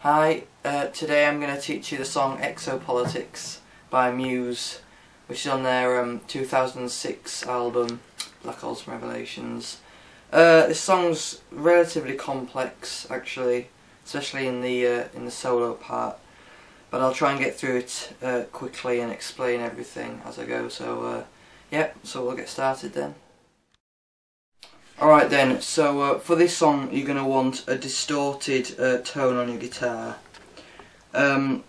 Hi, today I'm going to teach you the song Exo-Politics by Muse, which is on their 2006 album Black Holes and Revelations. This song's relatively complex actually, especially in the solo part, but I'll try and get through it quickly and explain everything as I go, so yeah, so we'll get started then. Alright then, so for this song you're going to want a distorted tone on your guitar. And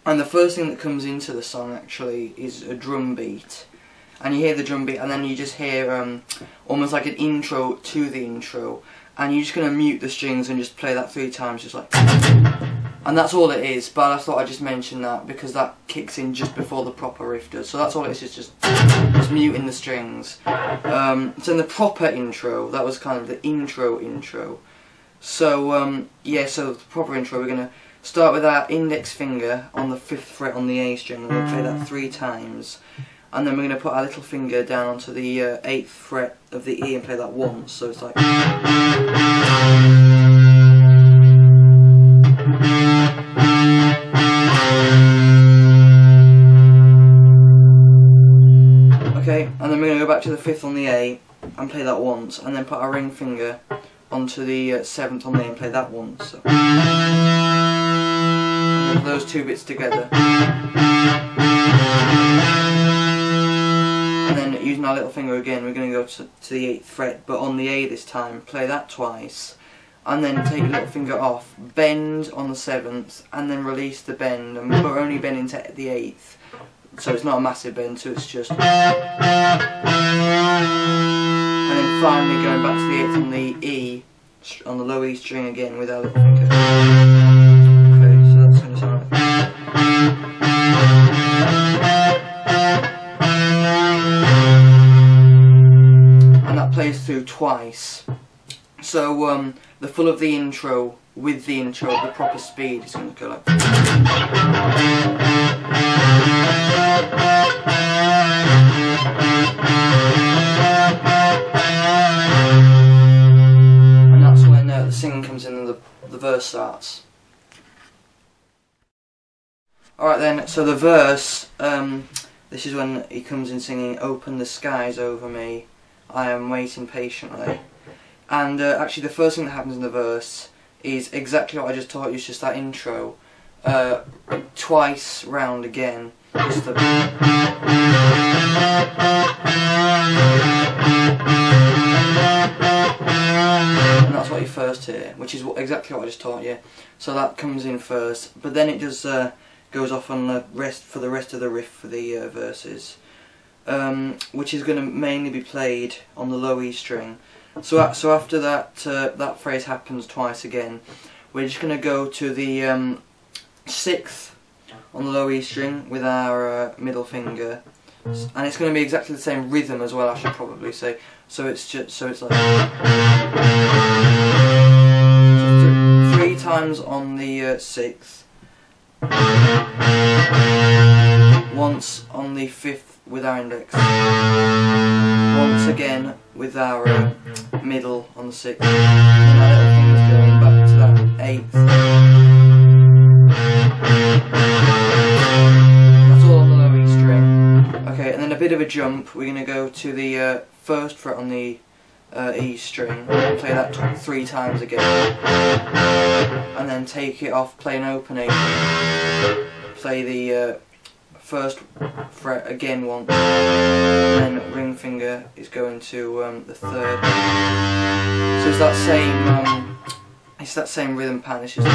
the first thing that comes into the song actually is a drum beat. And you hear the drum beat and then you just hear almost like an intro to the intro. And you're just going to mute the strings and just play that 3 times, just like... And that's all it is, but I thought I'd just mention that because that kicks in just before the proper riff does. So that's all it is, just muting the strings. So in the proper intro, that was kind of the intro. So yeah, so the proper intro, we're going to start with our index finger on the 5th fret on the A string, and we'll play that 3 times. And then we're going to put our little finger down onto the 8th fret of the E and play that once, so it's like... Okay, and then we're going to go back to the 5th on the A and play that once, and then put our ring finger onto the 7th on the A and play that once. So. And then those 2 bits together. And then using our little finger again, we're going to go to the 8th fret, but on the A this time, play that twice. And then take your little finger off, bend on the 7th, and then release the bend, and we're only bending to the 8th. So it's not a massive bend, so it's just... And then finally going back to the 8th on the E, on the low E string again with our little finger. Okay, so that's going to sound like... And that plays through twice. So the full of the intro with the intro at the proper speed is going to go like... And that's when the singing comes in and the verse starts. Alright then, so the verse, this is when he comes in singing, "Open the skies over me, I am waiting patiently." And actually the first thing that happens in the verse is exactly what I just taught you, it's just that intro. Twice round again. Just the... And that's what you first hear, which is exactly what I just taught you. So that comes in first, but then it just goes off on the rest for the rest of the riff for the verses, which is going to mainly be played on the low E string. So after that that phrase happens twice again, we're just going to go to the 6th on the low E string with our middle finger, and it's going to be exactly the same rhythm as well, I should probably say. So it's just it's like 3 times on the 6th, once on the 5th with our index, once again with our middle on the 6th, and our little finger's going back to that 8th. That's all on the low E string. Okay, and then a bit of a jump, we're going to go to the 1st fret on the E string, and play that 3 times again, and then take it off, play an open A, play the 1st fret again once, and then ring finger is going to the 3rd. So it's that same rhythm pattern. It's just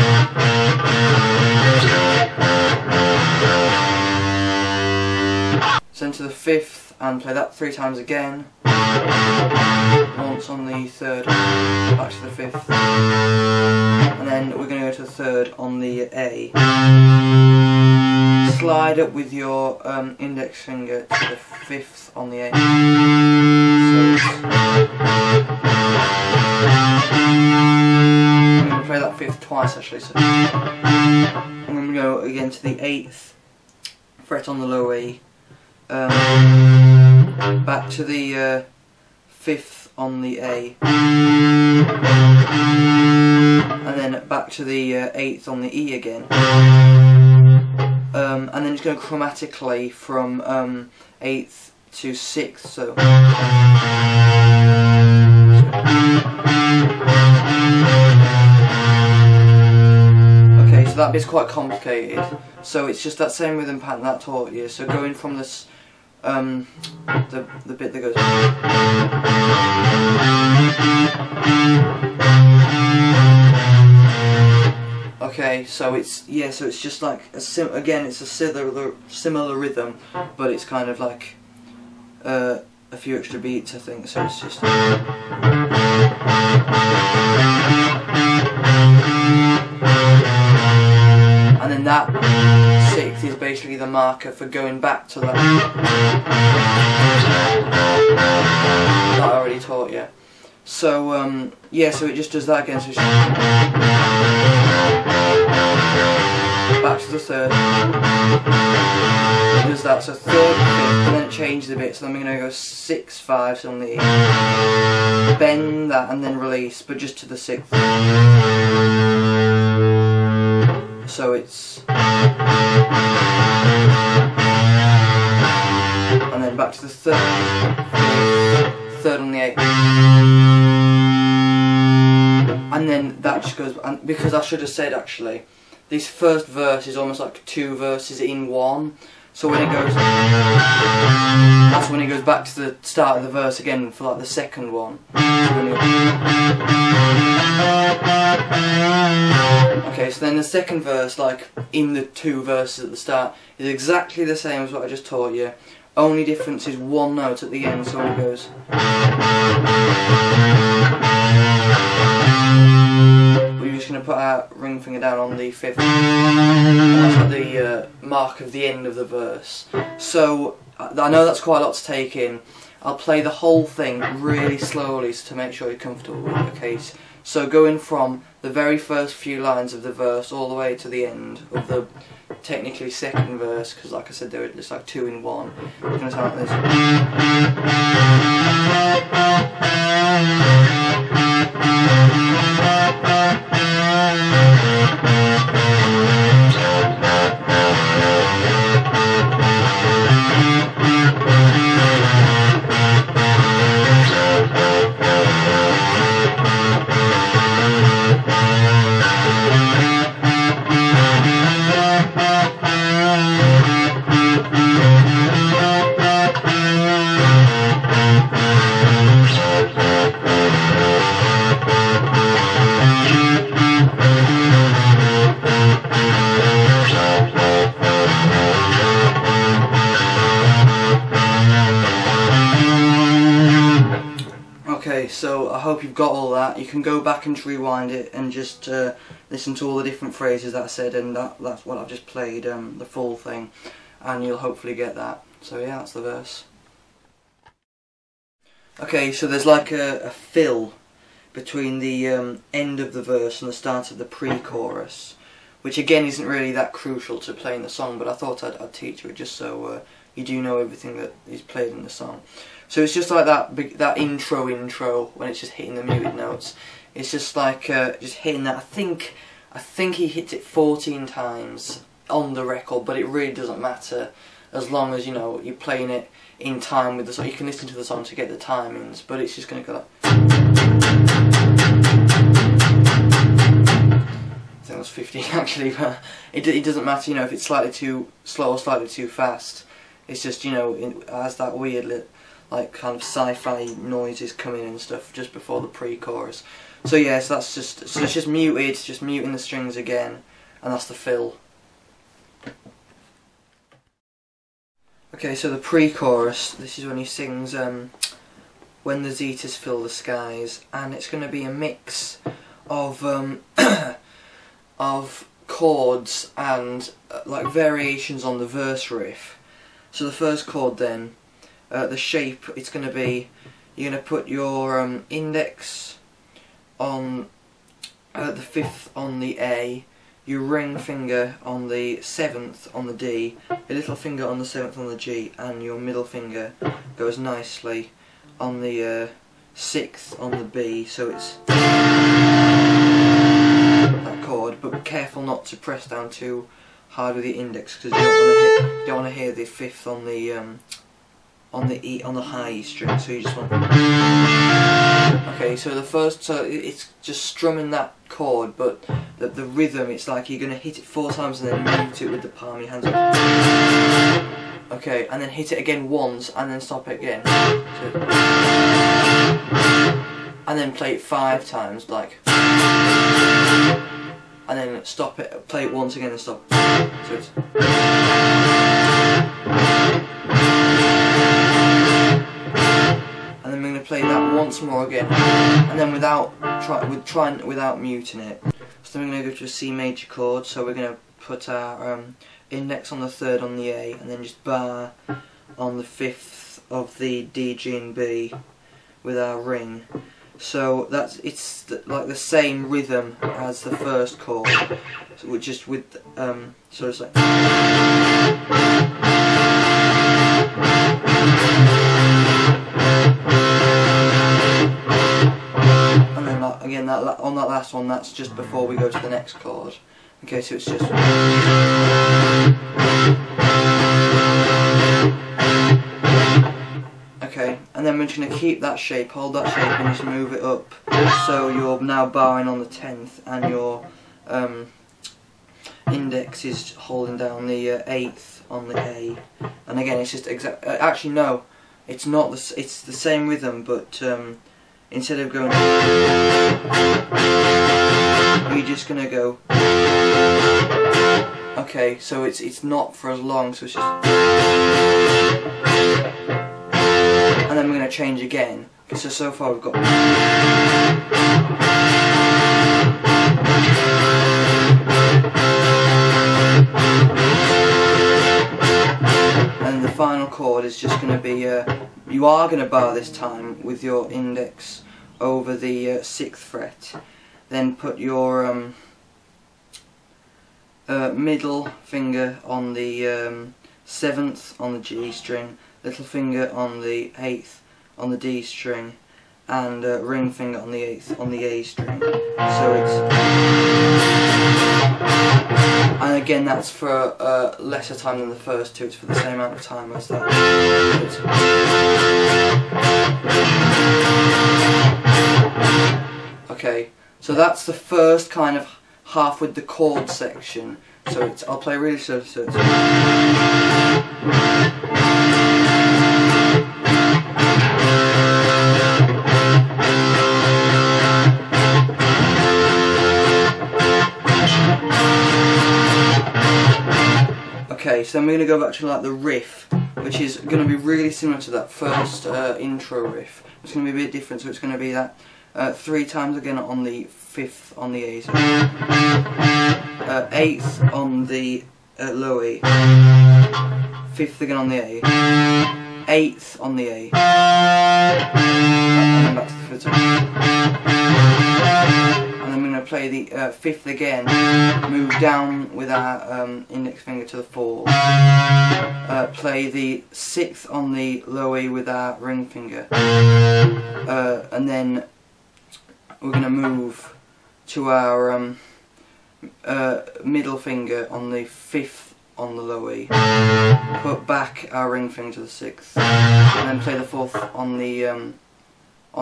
so into the 5th and play that 3 times again. Once on the 3rd, back to the 5th, and then we're going to go to the 3rd on the A. Slide up with your index finger to the 5th on the A. So I'm going to play that 5th twice actually. So I'm going to go again to the 8th fret on the low E, back to the 5th on the A, and then back to the 8th on the E again, and then it's going to chromatically from 8th to 6th, so okay, so that bit's quite complicated, so it's just that same rhythm pattern that I taught you, so going from this the bit that goes okay, so it's so it's just like again it's a similar rhythm, but it's kind of like a few extra beats, I think. So it's just and then that 6th is basically the marker for going back to that I already taught you. So so it just does that again. So it's back to the 3rd. It does that. So 3rd, 5th, and then it changes a bit. So then we're going to go 6, 5 on the E, bend that, and then release, but just to the 6th. So it's and then back to the 3rd, 3rd on the 8th. And then that just goes, and because I should have said actually, this first verse is almost like 2 verses in one. So when it goes, that's when it goes back to the start of the verse again for like the second one. Okay, so then the second verse, like in the 2 verses at the start, is exactly the same as what I just taught you. Only difference is 1 note at the end, so when it goes. We're just going to put our ring finger down on the 5th. And that's like the mark of the end of the verse. So I know that's quite a lot to take in. I'll play the whole thing really slowly to make sure you're comfortable with it. Okay, so going from the very first few lines of the verse all the way to the end of the technically second verse, because like I said, they're just like 2 in 1. It's going to sound like this. Okay, so I hope you've got all that. You can go back and rewind it and just listen to all the different phrases that I said, and that's what I've just played, the full thing, and you'll hopefully get that. So yeah, that's the verse. Okay, so there's like a fill between the end of the verse and the start of the pre-chorus, which again isn't really that crucial to playing the song, but I thought I'd teach you it just so you do know everything that is played in the song. So it's just like that intro when it's just hitting the muted notes. It's just like just hitting that. I think he hits it 14 times on the record, but it really doesn't matter as long as you know you're playing it in time with the song. You can listen to the song to get the timings, but it's just going to go like. I think that was 15 actually, but it doesn't matter, you know, if it's slightly too slow or slightly too fast. It's just, you know, it has that weird like kind of sci-fi noises coming and stuff just before the pre-chorus. So yeah, so that's just it's just muted, just muting the strings again, and that's the fill. Okay, so the pre-chorus, this is when he sings "When the Zetas Fill the Skies," and it's going to be a mix of of chords and like variations on the verse riff. So the first chord then, the shape, it's going to be, you're going to put your index on the 5th on the A, your ring finger on the 7th on the D, your little finger on the 7th on the G, and your middle finger goes nicely on the 6th on the B, so it's that chord. careful not to press down too hard with the index, because you don't want to hear the fifth on the high E string. So you just want. Okay, so it's just strumming that chord, but the rhythm, it's like you're gonna hit it 4 times and then mute it with the palm of your hands up. Okay, and then hit it again once, and then stop it again. So, and then play it 5 times, like. And then stop it, play it once again and stop. So it's. And then we're going to play that once more again, and then without muting it. So then we're going to go to a C major chord. So we're going to put our index on the 3rd on the A, and then just bar on the 5th of the D, G, and B with our ring. So it's like the same rhythm as the first chord, so just with so it's like. And then again on that last one, that's just before we go to the next chord. Okay, so it's just. Okay, and then we're just going to keep that shape, hold that shape, and just move it up. So you're now barring on the 10th, and your index is holding down the 8th on the A. And again, it's just actually no, it's not. It's the same rhythm, but instead of going, you're just going to go. Okay, so it's not for as long, so it's just. And then we're going to change again. So far we've got. And the final chord is just going to be. You are going to bar this time with your index over the 6th fret. Then put your middle finger on the 7th on the G string. Little finger on the 8th on the D string, and ring finger on the 8th on the A string. So it's, and again that's for lesser time than the first two. It's for the same amount of time as that. Okay, so that's the first kind of half with the chord section. So I'll play really slow. So it's. Okay, so then we're going to go back to like the riff, which is going to be really similar to that first intro riff. It's going to be a bit different, so it's going to be that 3 times again on the 5th on the A, so 8th on the low E, 5th again on the A, 8th on the A, and then back to the 5th. And then we're going to play the 5th again, move down with our index finger to the 4, play the 6th on the low E with our ring finger, and then we're going to move to our middle finger on the 5th on the low E, put back our ring finger to the 6th, and then play the 4th on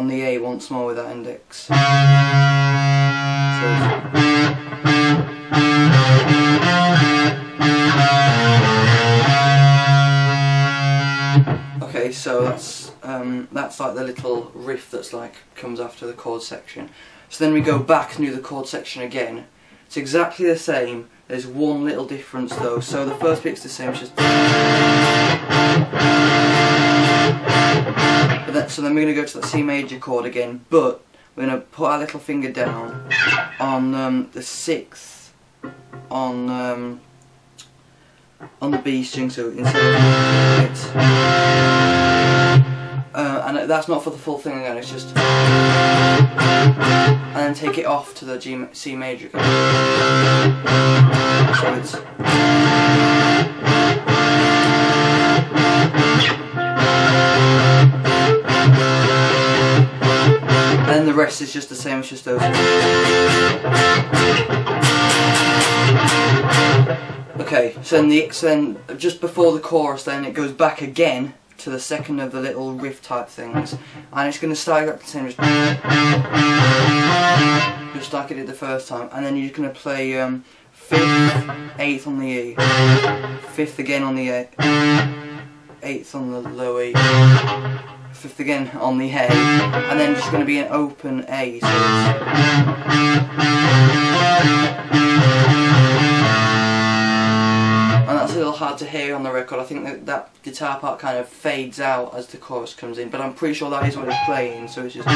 the A once more with that index. Okay, so that's like the little riff that's like comes after the chord section. So then we go back and do the chord section again. It's exactly the same. There's one little difference though. So the first bit's the same. It's just. So then we're going to go to the C major chord again, but we're going to put our little finger down on the 6th on the B string. So instead of it, and that's not for the full thing again. It's just, and then take it off to the C major again. So it's. And then the rest is just the same, it's just those. Okay, so then just before the chorus, then it goes back again to the second of the little riff type things, and it's going to start like the same, just like it did the first time, and then you're going to play 5th, 8th on the E, 5th again on the A, 8th on the low E, 5th again on the A, and then just going to be an open A. So and that's a little hard to hear on the record. I think that guitar part kind of fades out as the chorus comes in, but I'm pretty sure that is what it's playing, so it's just...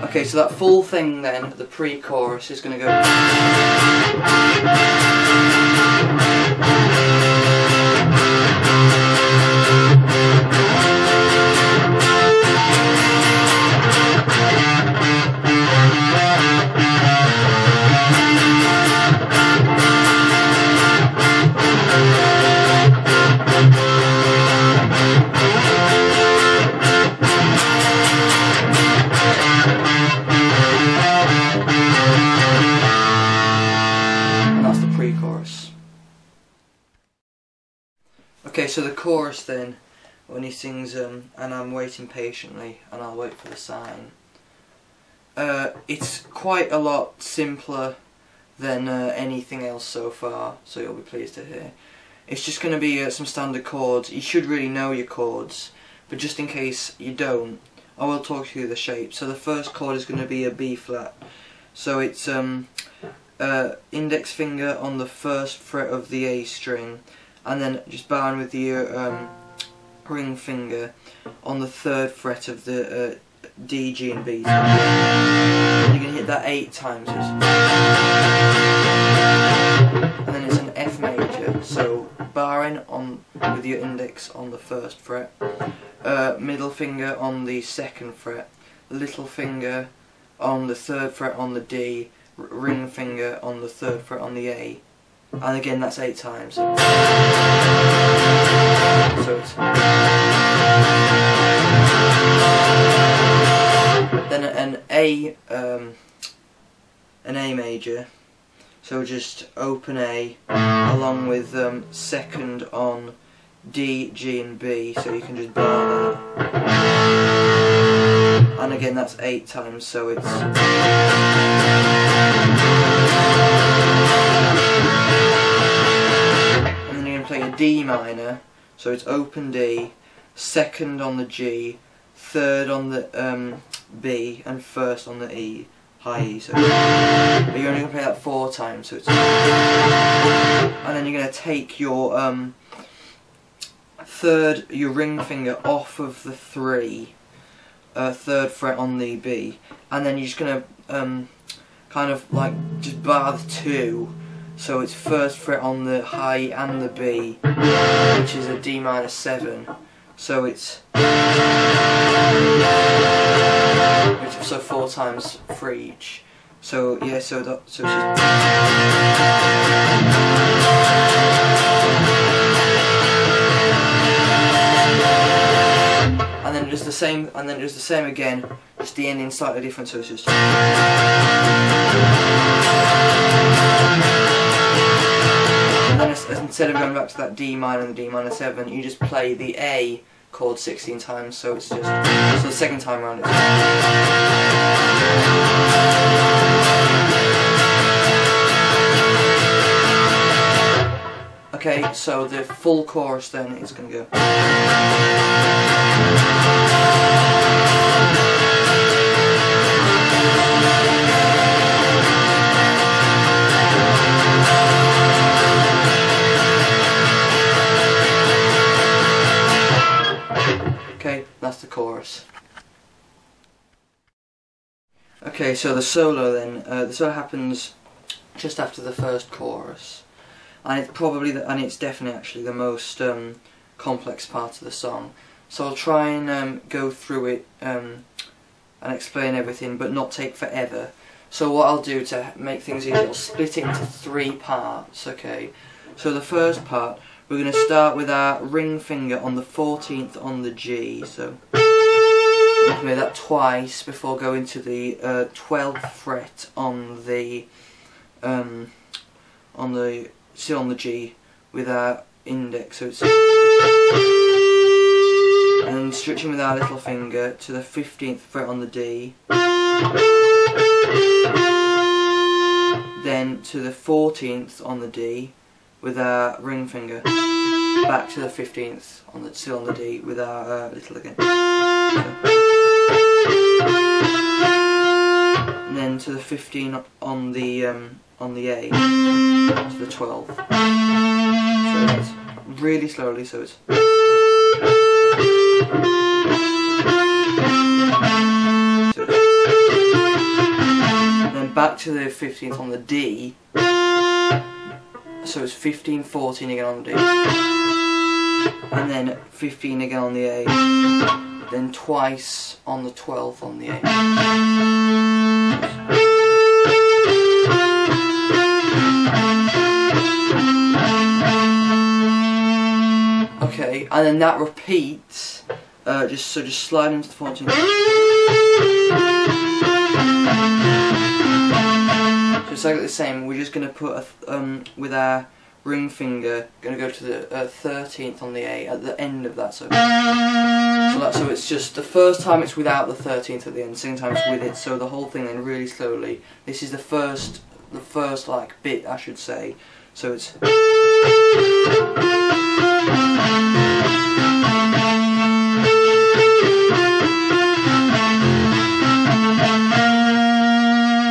Okay, so that full thing then, the pre-chorus, is going to go... Okay, so the chorus then, when he sings and I'm waiting patiently and I'll wait for the sign, it's quite a lot simpler than anything else so far, so you'll be pleased to hear. It's just going to be some standard chords. You should really know your chords, but just in case you don't, I will talk you through the shape. So the first chord is going to be a B flat, so it's index finger on the 1st fret of the A string, and then just bowing with the ring finger on the 3rd fret of the D, G and B. So you can hit that 8 times. And then it's an F major, so bowing on with your index on the 1st fret, middle finger on the 2nd fret, little finger on the 3rd fret on the D, ring finger on the 3rd fret on the A. And again, that's 8 times. So it's then an A major. So just open A along with 2nd on D, G and B. So you can just bar that. And again, that's 8 times. So it's. Play a D minor, so it's open D, 2nd on the G, 3rd on the B, and 1st on the E, high E. So, but you're only going to play that 4 times, so it's. And then you're going to take your your ring finger off of the 3rd fret on the B, and then you're just going to kind of like just bar the 2. So it's 1st fret on the high and the B, which is a D minor 7. So it's so 4 times for each. So yeah, so it's just. And then just the same, and then just the same again. Just the ending slightly different. So it's just. And then instead of going back to that D minor and the D minor 7, you just play the A chord 16 times, so it's just, so the second time around it's. Okay, so the full chorus then is going to go. Okay, that's the chorus. Okay, so the solo then, the solo happens just after the first chorus, and it's probably and it's definitely actually the most complex part of the song. So I'll try and go through it and explain everything, but not take forever. So what I'll do to make things easier, I'll split it into 3 parts. Okay, so the first part, we're going to start with our ring finger on the 14th on the G, so play that twice before going to the 12th fret on the still on the G with our index. So it's and stretching with our little finger to the 15th fret on the D, then to the 14th on the D with our ring finger, back to the 15th on the still on the D with our little again, and then to the 15 on the A to the 12. So it's really slowly. So it's. Then back to the 15th on the D, so it's 15, 14 again on the D, and then 15 again on the A, then twice on the 12th on the A. Okay, and then that repeats, just slide into the 14th. So it's exactly the same. We're just going to put with our ring finger, going to go to the 13th on the A at the end of that. So it's just the first time it's without the 13th at the end, second time it's with it. So the whole thing then really slowly. This is the first like bit, I should say. So it's.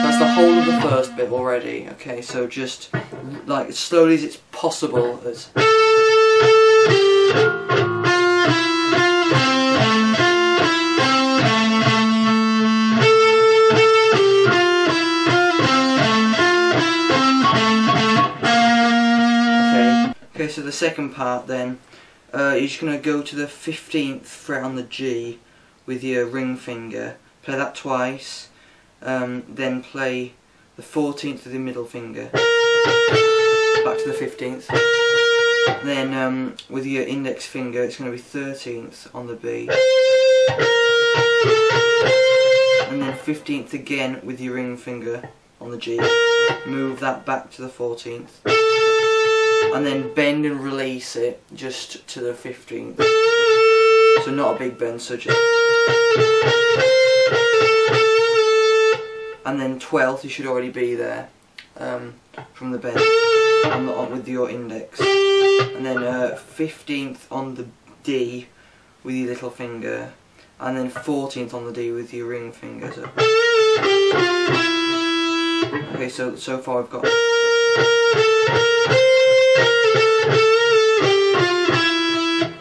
That's the whole of the first bit already. Okay, so just like as slowly as it's possible. Okay, so the second part then, you're just going to go to the 15th fret on the G with your ring finger, play that twice, then play the 14th with your middle finger, back to the 15th, then with your index finger it's going to be 13th on the B, and then 15th again with your ring finger on the G, move that back to the 14th, and then bend and release it just to the 15th. So not a big bend, so just. And then 12th, you should already be there from the bend with your index. And then 15th on the D with your little finger, and then 14th on the D with your ring finger. So. Okay, so far I've got.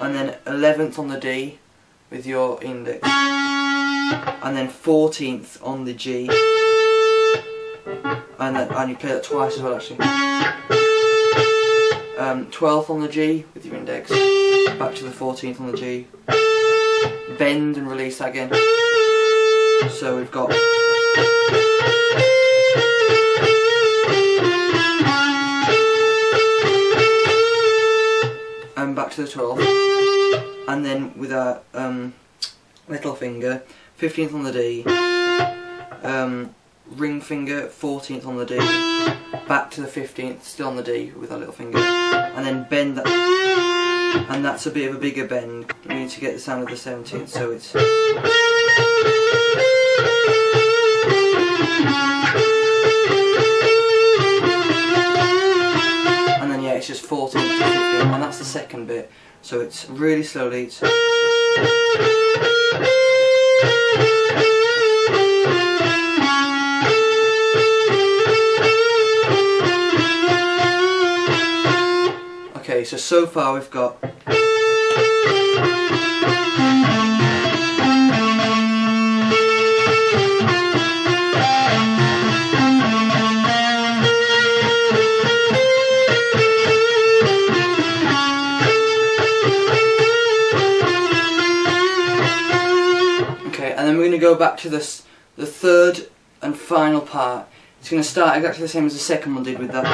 And then 11th on the D with your index, and then 14th on the G, and you play that twice as well actually. 12th on the G with your index, back to the 14th on the G, bend and release that again. So we've got. Back to the 12th, and then with our little finger, 15th on the D, ring finger, 14th on the D, back to the 15th, still on the D with our little finger, and then bend that, and that's a bit of a bigger bend. We need to get the sound of the 17th, so it's. It's just 14 to 15, and that's the second bit. So it's really slowly. Okay, so far we've got. And then we're going to go back to the third and final part. It's going to start exactly the same as the second one did with that.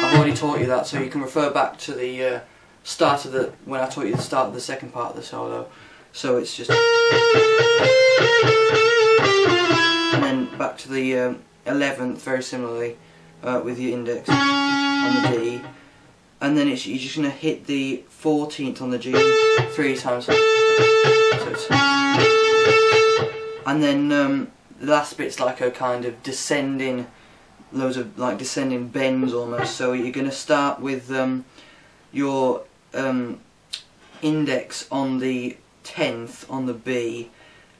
I've already taught you that, so you can refer back to the start of the, when I taught you the start of the second part of the solo. So it's just, and then back to the 11th very similarly with your index on the D, and then you're just going to hit the 14th on the G 3 times. So it's, and then the last bit's like a kind of descending, loads of like descending bends almost. So you're going to start with your index on the 10th on the B,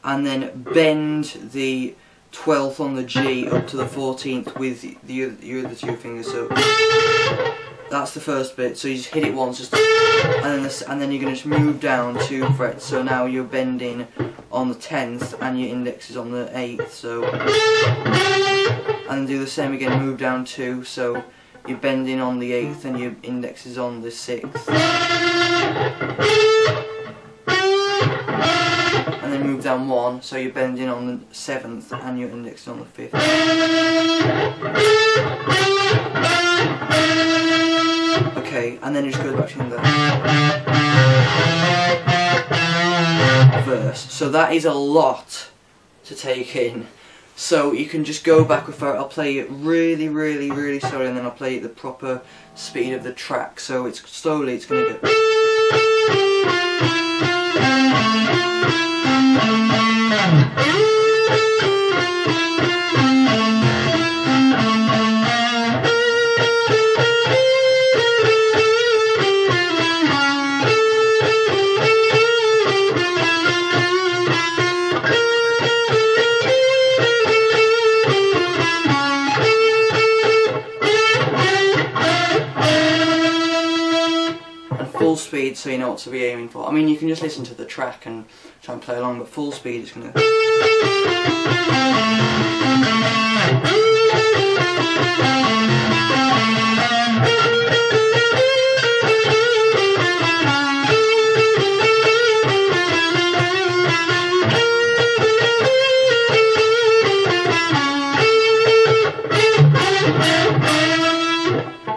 and then bend the 12th on the G up to the 14th with your other two fingers. So that's the first bit. So you just hit it once, just, and then you're going to just move down 2 frets. So now you're bending on the 10th and your index is on the 8th. So, and then do the same again. Move down 2. So you're bending on the 8th and your index is on the 6th. And then move down 1, so you're bending on the 7th and your index is on the 5th. Okay, and then you just go back to the verse. So that is a lot to take in. So you can just go back with it. I'll play it really, really, really slowly, and then I'll play it the proper speed of the track. So it's slowly, it's going to go. Full speed, so you know what to be aiming for. I mean, you can just listen to the track and try and play along, but full speed is going to...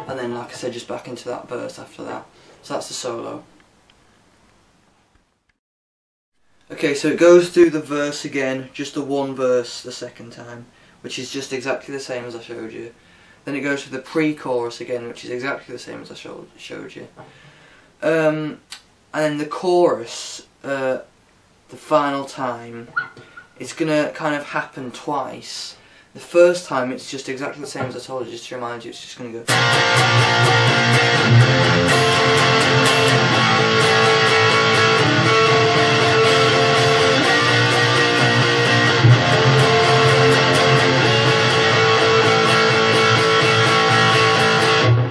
And then, like I said, just back into that verse after that. So that's the solo. Okay, so it goes through the verse again, just the one verse the second time, which is just exactly the same as I showed you. Then it goes to the pre-chorus again, which is exactly the same as I showed you. And then the chorus, the final time, it's going to kind of happen twice. The first time it's just exactly the same as I told you, just to remind you, it's just going to go...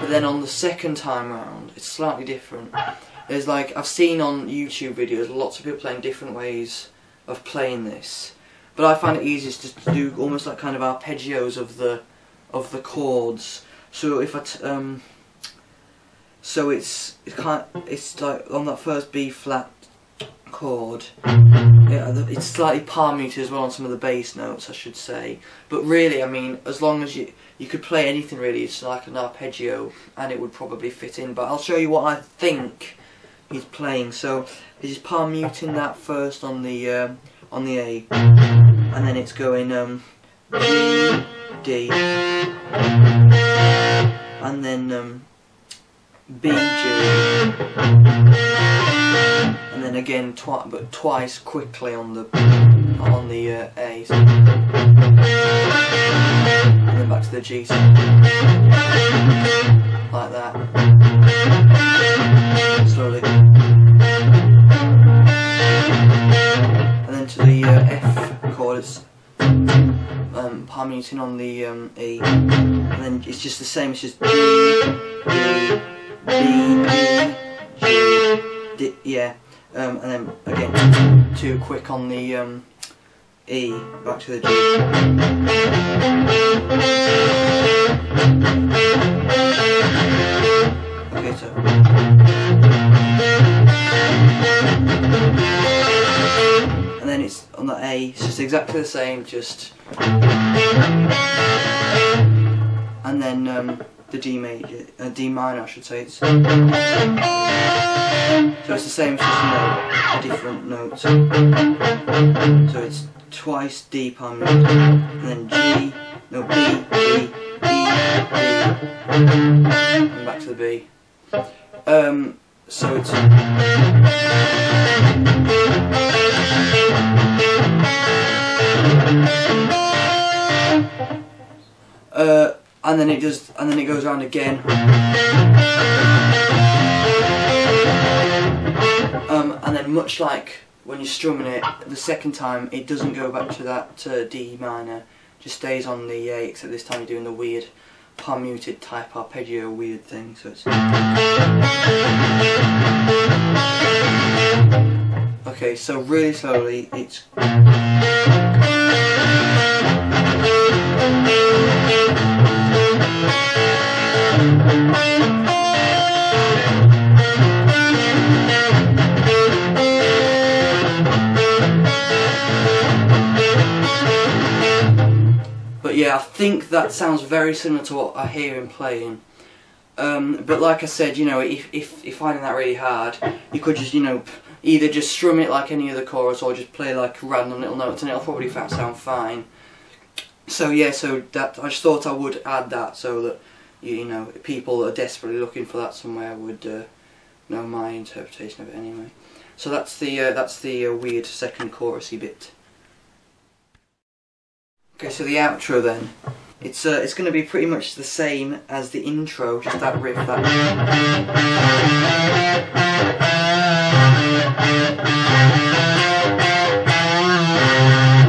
But then on the second time round, it's slightly different. There's like, I've seen on YouTube videos, lots of people playing different ways of playing this. But I find it easiest just to do almost like kind of arpeggios of the chords. So if so it's like on that first B flat chord, it's slightly palm muted as well on some of the bass notes, I should say. But really, I mean, as long as you could play anything really, it's like an arpeggio, and it would probably fit in. But I'll show you what I think he's playing. So he's palm muting that first on the A, and then it's going G, D, and then B, G, and then again twice quickly on the A, and then back to the G, like that, slowly. To the F chord, it's palm muting on the E, and then it's just the same. It's just G, D, B, G, D, yeah, and then again too quick on the E, back to the G. Okay, so. And then it's on the A, it's just exactly the same, just, and then the D major, D minor I should say. It's so it's the same, just a different note. So it's twice D palm mute, and then G, no B, B, E, B, and back to the B. So it's and then it goes around again. And then much like when you're strumming it, the second time it doesn't go back to that D minor, just stays on the A, except this time you're doing the weird palm muted type arpeggio weird thing. So it's okay. So really slowly, it's but yeah, I think that sounds very similar to what I hear him playing. But like I said, you know, if you're finding that really hard, you could just, you know, either just strum it like any other chorus or just play like random little notes, and it'll probably sound fine. So yeah, so that I just thought I would add that so that you know people that are desperately looking for that somewhere would know my interpretation of it anyway. So that's the weird second chorusy bit. Okay, so the outro then, it's going to be pretty much the same as the intro, just that riff, that.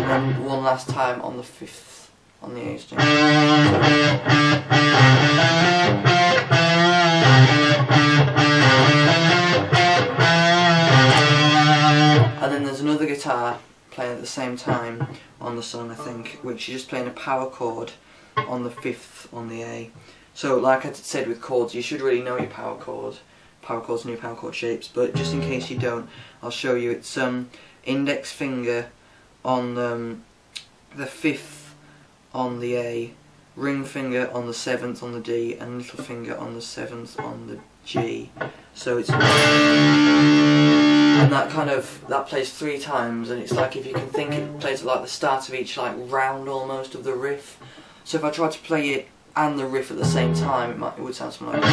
And one last time on the 5th, on the A string. And then there's another guitar playing at the same time on the song, I think, which is just playing a power chord on the 5th on the A. So like I said with chords, you should really know your power chords and your power chord shapes, but just in case you don't, I'll show you. It's index finger on the 5th on the A, ring finger on the 7th on the D, and little finger on the 7th on the G. So it's, and that plays 3 times, and it's like, if you can think, it plays at like the start of each like round almost of the riff. So if I tried to play it and the riff at the same time, it would sound something like this.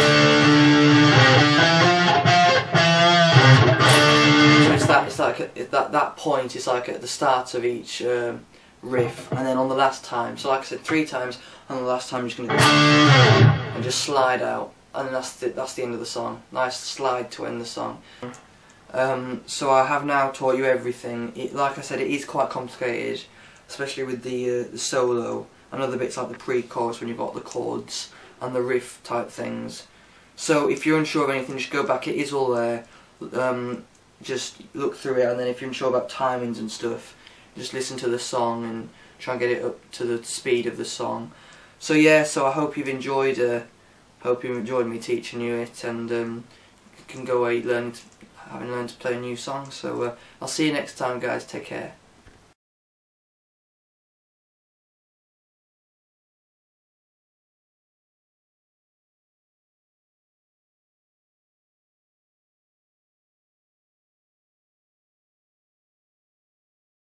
So it's like at that point, it's like at the start of each riff, and then on the last time, so like I said, 3 times, and the last time you're just going to go and just slide out, and then that's the end of the song. Nice slide to end the song. So I have now taught you everything. Like I said, it is quite complicated, especially with the solo and other bits like the pre-chorus when you've got the chords and the riff type things. So if you're unsure of anything, just go back. It is all there. Just look through it, and then if you're unsure about timings and stuff, just listen to the song and try and get it up to the speed of the song. So yeah, so I hope you've enjoyed me teaching you it, and you can go away having learned to play a new song. So I'll see you next time, guys. Take care.